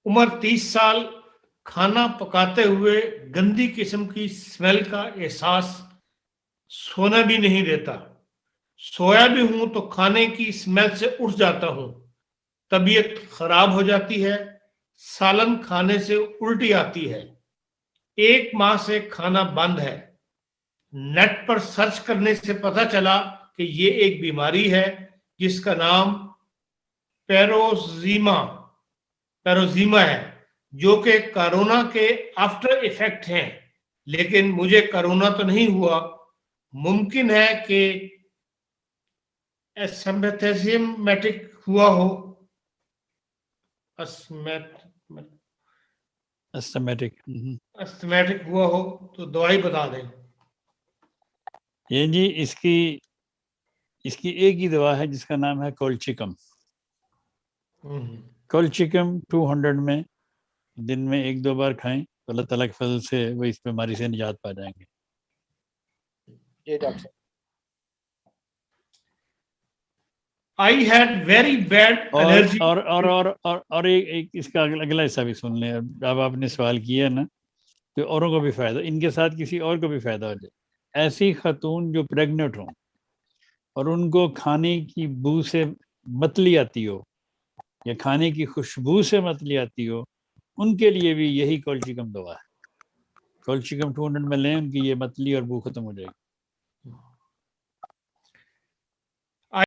عمر 30 سال، کھانا پکاتے ہوئے گندی قسم کی اسمیل کا احساس سونا بھی نہیں دیتا، سویا بھی ہوں تو کھانے کی اسمیل سے اٹھ جاتا ہوں، طبیعت خراب ہو جاتی ہے، سالن کھانے سے الٹی آتی ہے، 1 ماہ سے کھانا بند ہے، نیٹ پر سرچ کرنے سے پتا چلا کہ یہ ایک بیماری ہے جس کا نام پیروزیما ہے، جو کہ کرونا کے آفٹر ایفیکٹ ہیں، لیکن مجھے کرونا تو نہیں ہوا۔ ممکن ہے کہ اسمبتھیزمیٹک ہوا ہو۔ اسٹمیٹک ہوا ہو تو دوائی بتا دیں۔ یہ جی اس کی ایک ہی دوا ہے جس کا نام ہے کولچیکم۔ کولچیکم 200 میں دن میں 1-2 بار کھائیں تو اللہ تعالیٰ کے فضل سے وہ اس بیماری سے نجات پا جائیں گے۔ جی ڈاکٹر صاحب۔ I had very bad allergy۔ اور ایک اس کا اگلا حصہ بھی سن لیں۔ اب آپ نے سوال کیا نا تو اوروں کو بھی فائدہ، ان کے ساتھ کسی اور کو بھی فائدہ ہو جائے۔ ایسی خاتون جو پریگننٹ ہوں اور ان کو کھانے کی بو سے متلی آتی ہو یا کھانے کی خوشبو سے متلی آتی ہو، ان کے لیے بھی یہی کولچیکم دوا ہے۔ کولچیکم 200 میں لیں، ان کی یہ متلی اور بو ختم ہو جائے گی۔